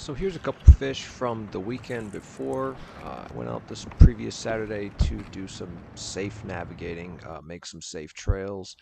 So here's a couple fish from the weekend before. I went out this previous Saturday to do some safe navigating, make some safe trails,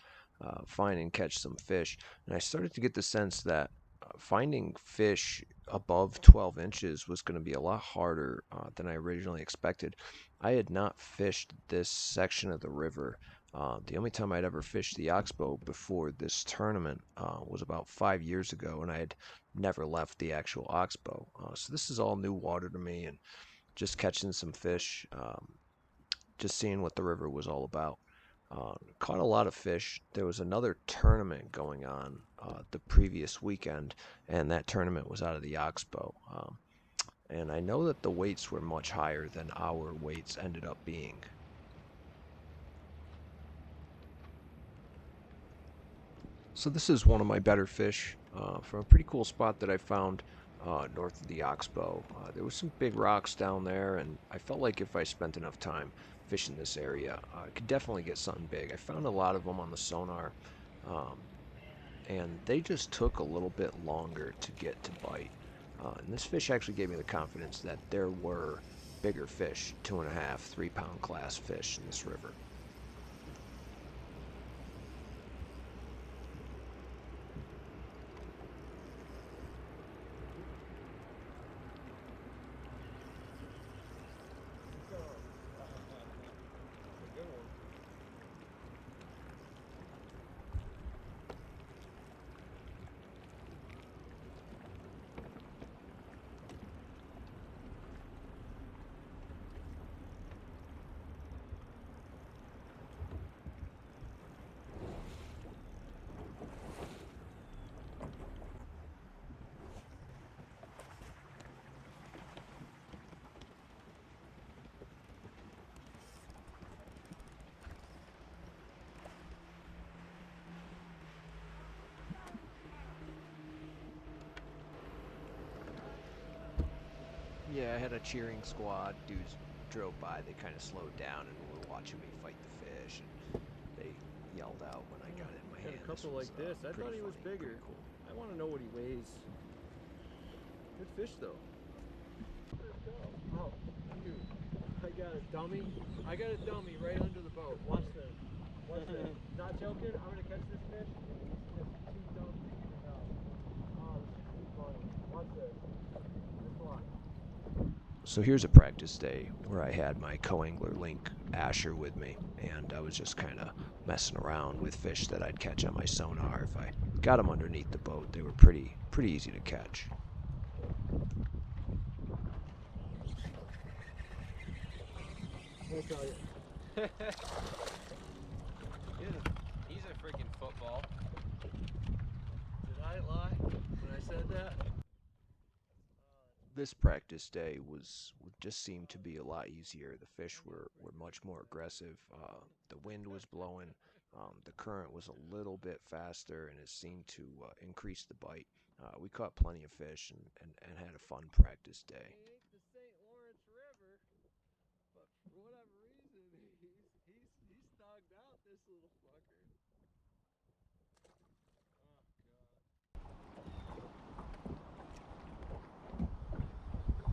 find and catch some fish. And I started to get the sense that finding fish above 12 inches was going to be a lot harder than I originally expected. I had not fished this section of the river. The only time I'd ever fished the Oxbow before this tournament was about 5 years ago, and I had never left the actual Oxbow. So this is all new water to me, and just catching some fish, just seeing what the river was all about. Caught a lot of fish. There was another tournament going on the previous weekend, and that tournament was out of the Oxbow. And I know that the weights were much higher than our weights ended up being. So this is one of my better fish from a pretty cool spot that I found north of the Oxbow. There was some big rocks down there, and I felt like if I spent enough time fishing this area, I could definitely get something big. I found a lot of them on the sonar, um, and they just took a little bit longer to get to bite. And this fish actually gave me the confidence that there were bigger fish, 2.5, 3 pound class fish in this river. Yeah, I had a cheering squad. Dudes drove by, they kind of slowed down and were watching me fight the fish, and they yelled out when I got it in my Got hand. a couple like this. I thought he was Pretty bigger. cool. I want to know what he weighs. Good fish though. Oh, dude. I got a dummy. I got a dummy right under the boat. Watch this. Watch this. Not joking. I'm gonna catch this fish. He's just too dumb to even know. Oh, this is too funny. Watch this. Just watch. So here's a practice day where I had my co-angler Link Asher with me, and I was just kind of messing around with fish that I'd catch on my sonar. If I got them underneath the boat, they were pretty easy to catch. I'll tell you. He's a freaking football. Did I lie when I said that? This practice day just seemed to be a lot easier. The fish were much more aggressive. The wind was blowing. The current was a little bit faster, and it seemed to increase the bite. We caught plenty of fish and had a fun practice day. He ain't the St. Lawrence River, but for whatever reason, he's stogged out this little fucker.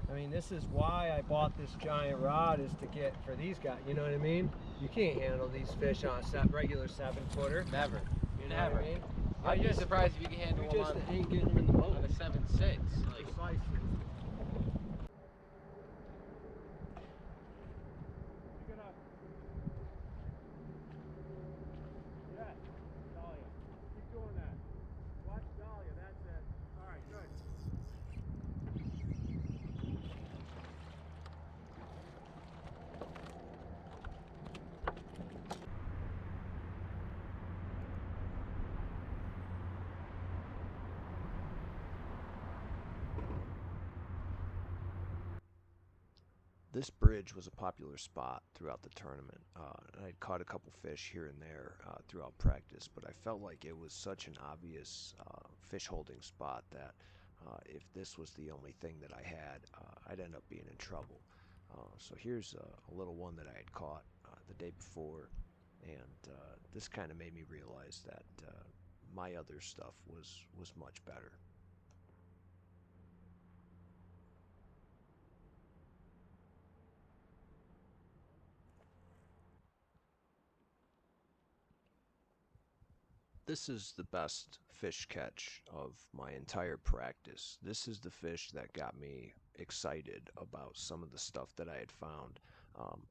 I mean, this is why I bought this giant rod, is to get for these guys. You know what I mean? You can't handle these fish on a regular 7-footer. Never. You know Never. what I mean? I'm just surprised if you can handle You them just on, ain't getting them in the boat. on a 7.6. Like, Precisely. Yes, Dahlia. Keep doing that. Watch Dahlia, that's it. Alright, good. This bridge was a popular spot throughout the tournament, and I'd caught a couple fish here and there throughout practice, but I felt like it was such an obvious fish holding spot that if this was the only thing that I had, I'd end up being in trouble. So here's a little one that I had caught the day before, and this kind of made me realize that my other stuff was much better. This is the best fish catch of my entire practice. This is the fish that got me excited about some of the stuff that I had found.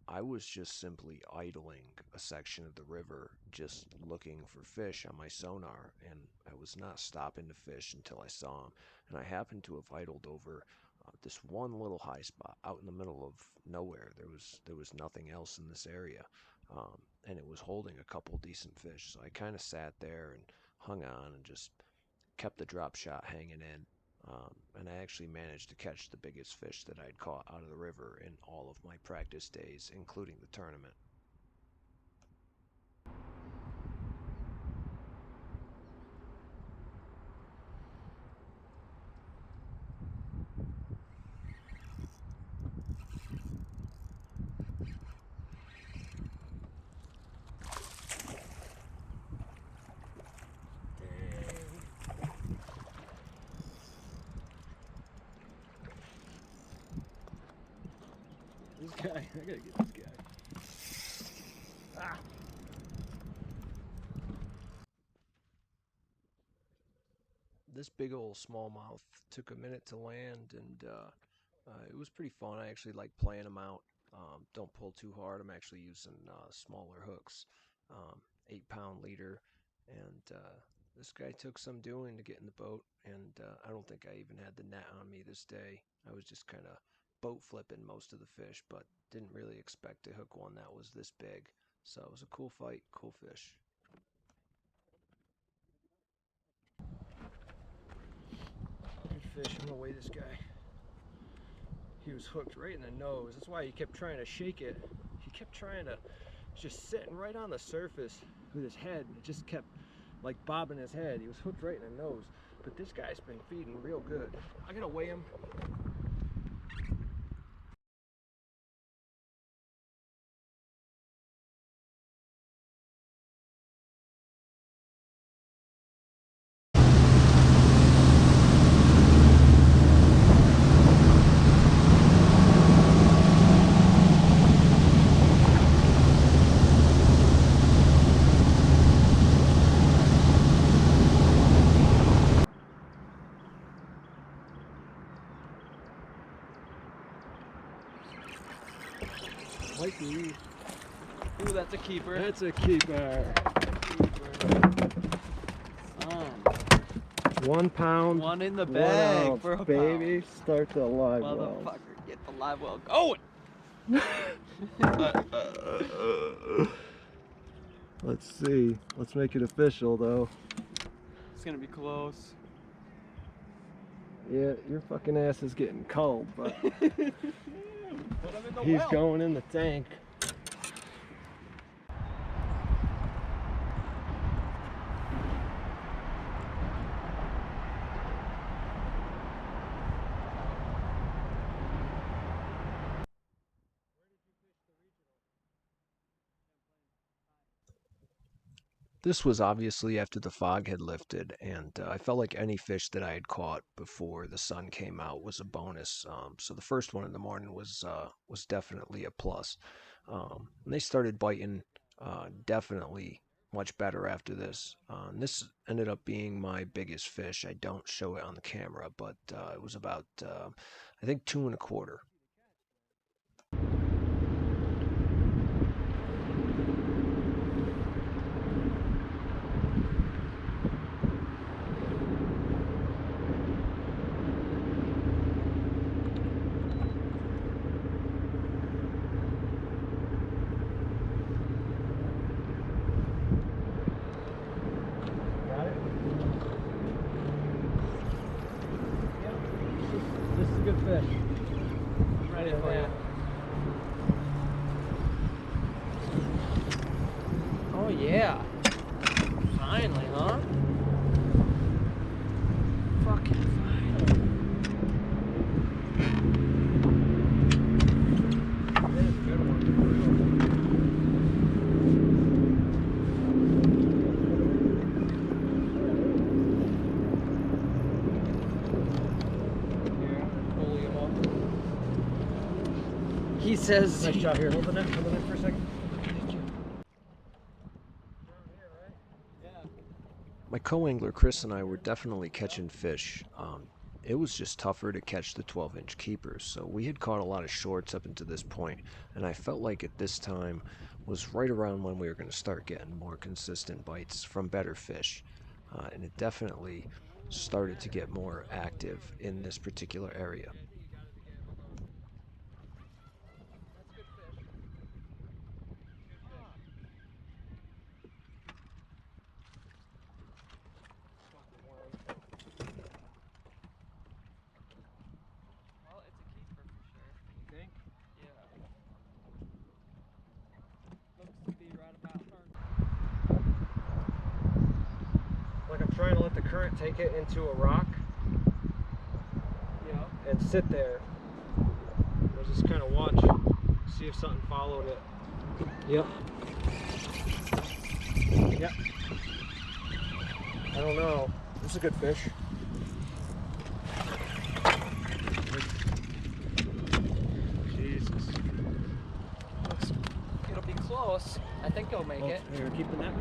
I was just simply idling a section of the river, just looking for fish on my sonar, and I was not stopping to fish until I saw them. And I happened to have idled over this one little high spot out in the middle of nowhere. There was nothing else in this area, and it was holding a couple decent fish. So I kind of sat there and hung on and just kept the drop shot hanging in. And I actually managed to catch the biggest fish that I'd caught out of the river in all of my practice days, including the tournament. This guy, I gotta get this guy. Ah. This big old smallmouth took a minute to land, and it was pretty fun. I actually like playing them out. Don't pull too hard. I'm actually using smaller hooks, 8 pound leader, and this guy took some doing to get in the boat. And I don't think I even had the net on me this day. I was just kind of boat flipping most of the fish, but didn't really expect to hook one that was this big. So it was a cool fight, cool fish. Good fish. I'm gonna weigh this guy. He was hooked right in the nose. That's why he kept trying to shake it. He kept trying to, just sitting right on the surface with his head. It just kept like bobbing his head. He was hooked right in the nose. But this guy's been feeding real good. I gotta weigh him. Might be. Ooh, that's a keeper. That's a keeper. 1 pound. One in the 1 bag ounce, for a baby. Start the live well. Motherfucker, get the live well going. Let's see. Let's make it official, though. It's gonna be close. Yeah, your fucking ass is getting cold, but Put him in the he's well. going in the tank. This was obviously after the fog had lifted, and I felt like any fish that I had caught before the sun came out was a bonus. So the first one in the morning was definitely a plus. And they started biting, definitely much better after this. And this ended up being my biggest fish. I don't show it on the camera, but it was about I think 2 1/4. Got it? Yep. This is a good fish. I'm ready for you. Oh yeah. Finally, huh? Fucking finally. That is a good one. He says. Nice shot here. Hold the net for a second. Yeah. My co-angler Chris and I were definitely catching fish. It was just tougher to catch the 12-inch keepers. So we had caught a lot of shorts up until this point, and I felt like at this time was right around when we were going to start getting more consistent bites from better fish. And it definitely started to get more active in this particular area. Well, it's a keeper for sure. You think? Yeah. Looks to be right about Like I'm trying to let the current take it into a rock Yeah. and sit there. We'll just kind of watch, see if something followed it. Yep. Yep. I don't know. This is a good fish. Jesus. It'll be close. I think it'll make it. Here, keep the net.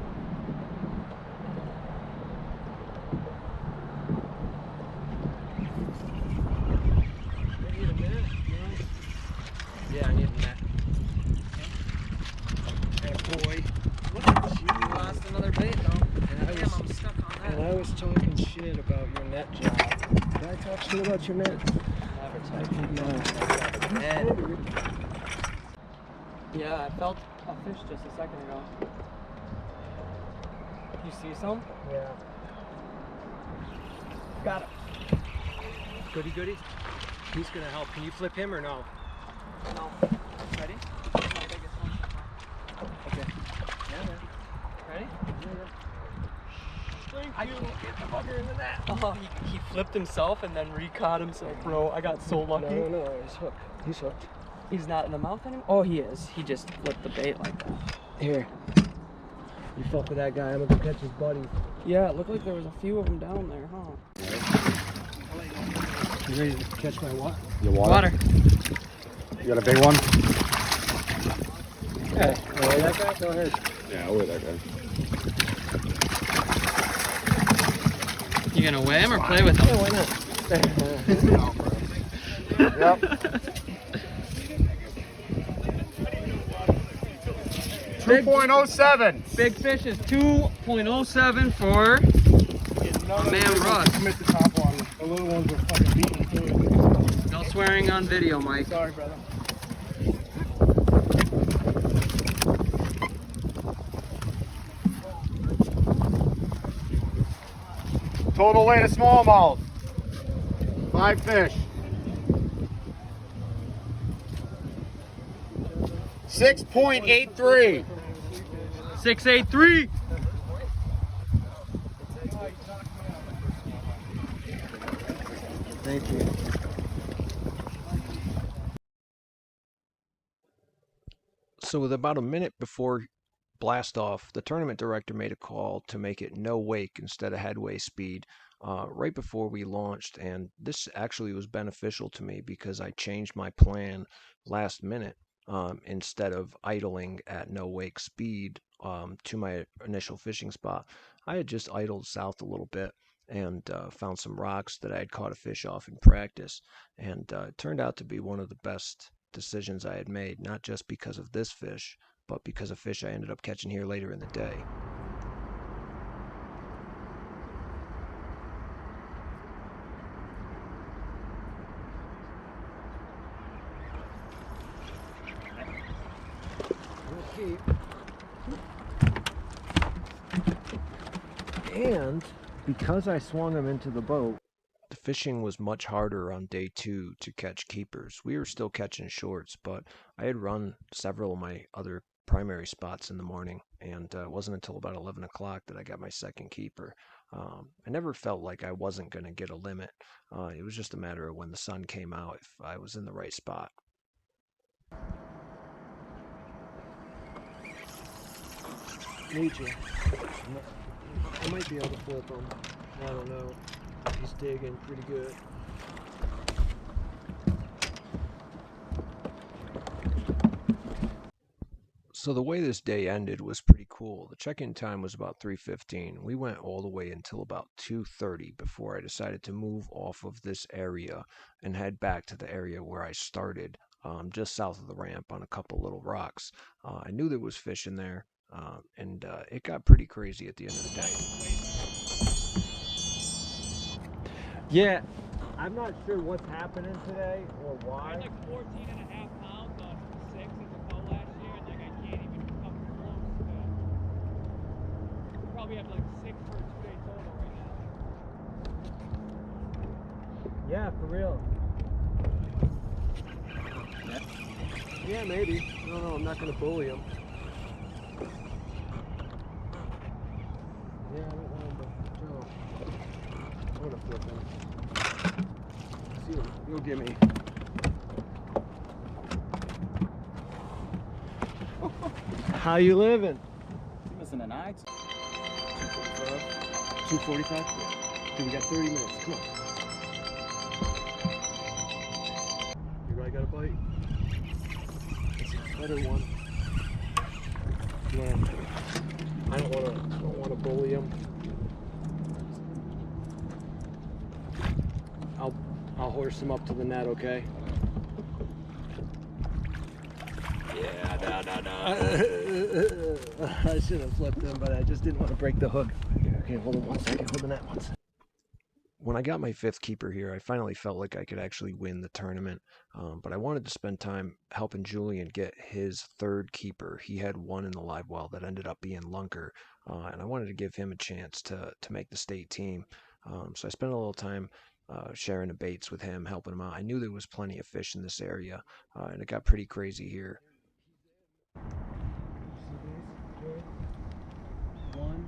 I need a net. Yeah, I need a net. Hey, boy. Look at you. You lost another bait though. And I Damn, was- I'm stuck on that. And I was talking shit about your net job. Did I talk shit about your net? Never touch. No. Dead. Yeah, I felt a fish just a second ago. You see some? Yeah. Got it. Goody goody. He's gonna help. Can you flip him or no? No. Ready? That's my biggest one so far. Okay. Yeah, man. Ready? Thank I you. can't Get the bugger in the net. Oh, he flipped himself and then re-caught himself, bro. I got so lucky. No, he's hooked. He's hooked. He's not in the mouth anymore? Oh, he is. He just flipped the bait like that. Here. You fuck with that guy. I'm gonna go catch his buddy. Yeah, it looked like there was a few of them down there, huh? You ready to catch my what? Your water? You got a big one? Hey, that guy? Go ahead. Yeah, I'll weigh that guy. You gonna weigh him or play with him? Yeah, why not? Yep. 2.07. Big fish is 2.07 for Oh, man, Russ. Missed the top one. The little ones are fucking beating too. no swearing on video, Mike. Sorry, brother. Total weight of smallmouth. 5 fish. 6.83. 683. Thank you. So with about a minute before blast off, the tournament director made a call to make it no wake instead of headway speed right before we launched, and this actually was beneficial to me because I changed my plan last minute. Instead of idling at no wake speed to my initial fishing spot, I had just idled south a little bit and found some rocks that I had caught a fish off in practice, and it turned out to be one of the best decisions I had made, not just because of this fish, but because of fish I ended up catching here later in the day. Okay. And because I swung him into the boat, The fishing was much harder on day 2 to catch keepers. We were still catching shorts, but I had run several of my other primary spots in the morning, and it wasn't until about 11 o'clock that I got my second keeper. I never felt like I wasn't going to get a limit. It was just a matter of when the sun came out if I was in the right spot. need you. I might be able to flip him. I don't know. He's digging pretty good. So the way this day ended was pretty cool. The check-in time was about 3:15. We went all the way until about 2:30 before I decided to move off of this area and head back to the area where I started, just south of the ramp on a couple little rocks. I knew there was fish in there, and it got pretty crazy at the end of the day. Yeah, I'm not sure what's happening today or I why. had like 14.5 pounds on 6 as a bow last year, and like I can't even come close to. Probably have like 6 for a 2-day total right now. Yeah, for real. Yeah, maybe. No, I'm not gonna bully him. Yeah, I don't want him to. No. I'm gonna flip him. See what you'll give me. How you living? He was in an eye. 2:45. Dude, we got 30 minutes. Come on. You really got a bite? It's a better one. Yeah. I don't wanna bully him. I'll horse him up to the net, okay? Yeah, no. I should have flipped him, but I just didn't want to break the hook. Okay, hold on 1 second. Hold the net 1 second. When I got my 5th keeper here, I finally felt like I could actually win the tournament, but I wanted to spend time helping Julian get his 3rd keeper. He had one in the live well that ended up being Lunker, and I wanted to give him a chance to make the state team. So I spent a little time sharing the baits with him, helping him out. I knew there was plenty of fish in this area, and it got pretty crazy here. 1,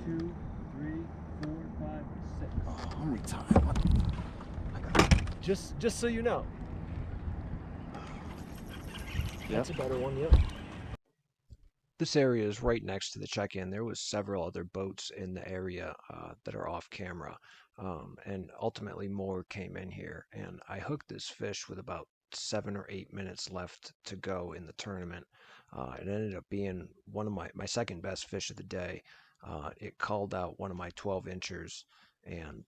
2, 3, 4, 5, 6. Oh, how many times? Just so you know. That's a better one, yep. This area is right next to the check-in. There was several other boats in the area that are off camera, and ultimately more came in here. And I hooked this fish with about 7 or 8 minutes left to go in the tournament. It ended up being one of my second best fish of the day. It called out one of my 12-inchers, and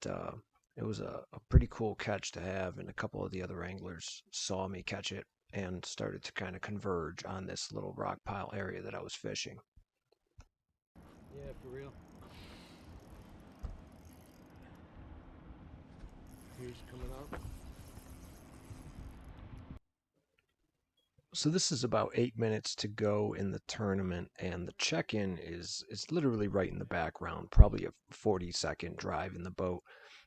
it was a pretty cool catch to have. And a couple of the other anglers saw me catch it and started to kind of converge on this little rock pile area that I was fishing. Yeah, for real. Here's coming up. So this is about 8 minutes to go in the tournament, and the check-in is literally right in the background, probably a 40-second drive in the boat.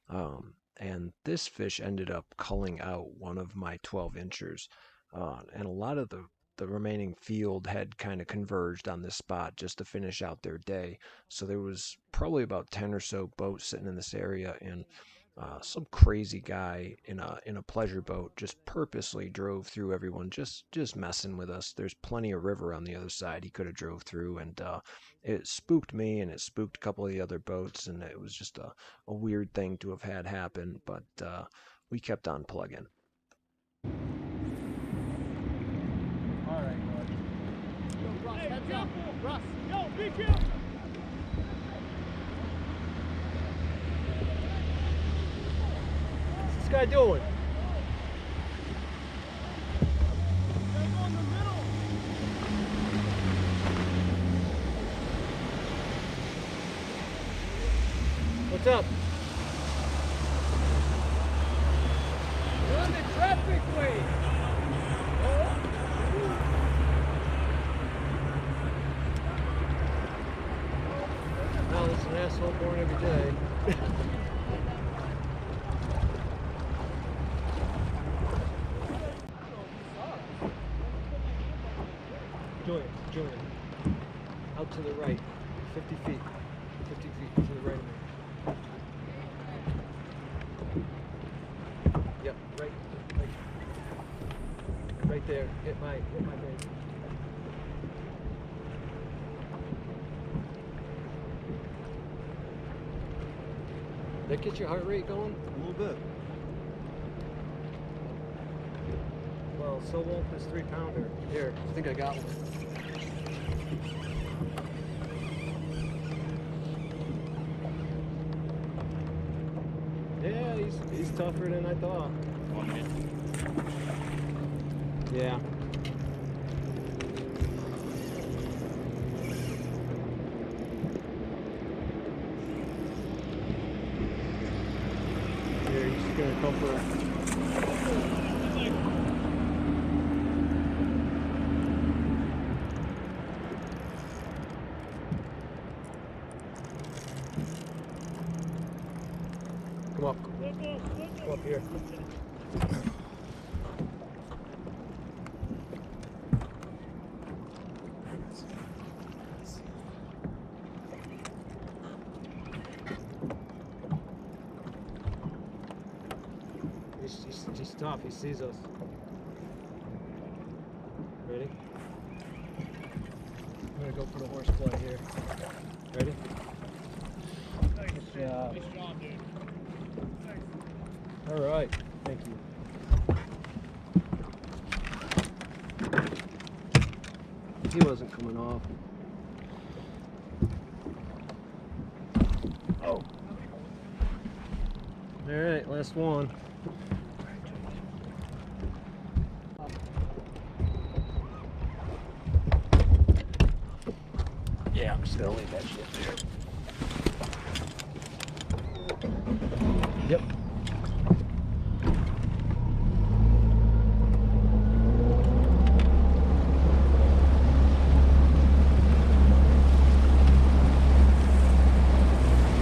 And this fish ended up culling out one of my 12-inchers. And a lot of the remaining field had kind of converged on this spot just to finish out their day. So there was probably about 10 or so boats sitting in this area, and some crazy guy in a pleasure boat just purposely drove through everyone, just messing with us. There's plenty of river on the other side he could have drove through, and it spooked me, and it spooked a couple of the other boats, and it was just a weird thing to have had happen, but we kept on plugging. All right, bud. Yo, Russ, heads up. Russ, yo, be careful. What's this guy doing? What's up? You're on the traffic way. Well, there's an asshole born every day. Julian. Out to the right. 50 feet. 50 feet to the right of me. Yep, right there. Hit my bait. That get your heart rate going? A little bit. Well, so won't this 3-pounder. Here, I think I got one. Yeah, he's tougher than I thought. Yeah. Here, he's just gonna come for. Come up. Come up here. He's tough. He sees us. Ready? I'm gonna go for the horse play here. Ready? Good job. Nice job, dude. All right. Thank you. He wasn't coming off. Oh. All right, last one. Yeah, I'm just gonna leave that shit there. Yep.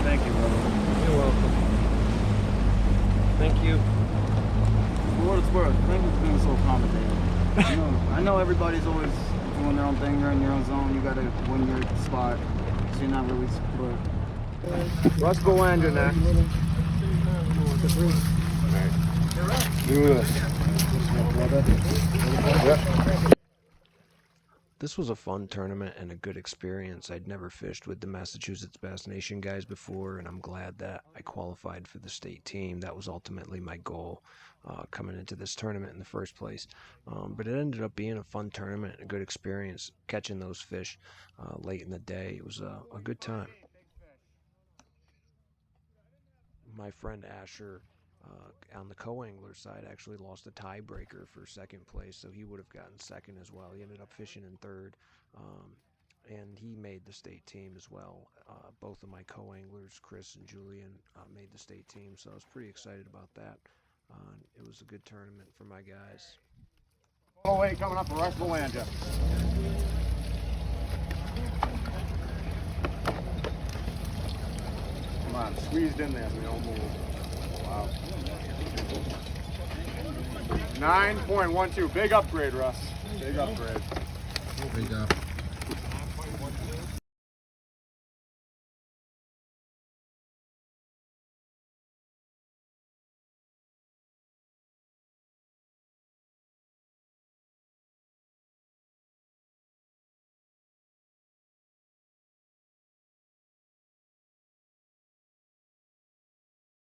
Thank you, brother. You're welcome. Thank you. For what it's worth, thank you for being so accommodating. I know everybody's always doing their own thing. You're in your own zone. You gotta win your spot. So you're not really split. Russ Belanger next. Do this. Yep. This was a fun tournament and a good experience. I'd never fished with the Massachusetts Bass Nation guys before, and I'm glad that I qualified for the state team. That was ultimately my goal coming into this tournament in the first place. But it ended up being a fun tournament, a good experience catching those fish late in the day. It was a good time. My friend Asher on the co-angler side actually lost a tiebreaker for second place, so he would have gotten second as well. He ended up fishing in third, and he made the state team as well. Both of my co-anglers, Chris and Julian, made the state team, so I was pretty excited about that. It was a good tournament for my guys. Total weight coming up for Russ Belanger. Come on, squeezed in there so we don't move. Wow. 9.12. Big upgrade, Russ. Big upgrade. Big up.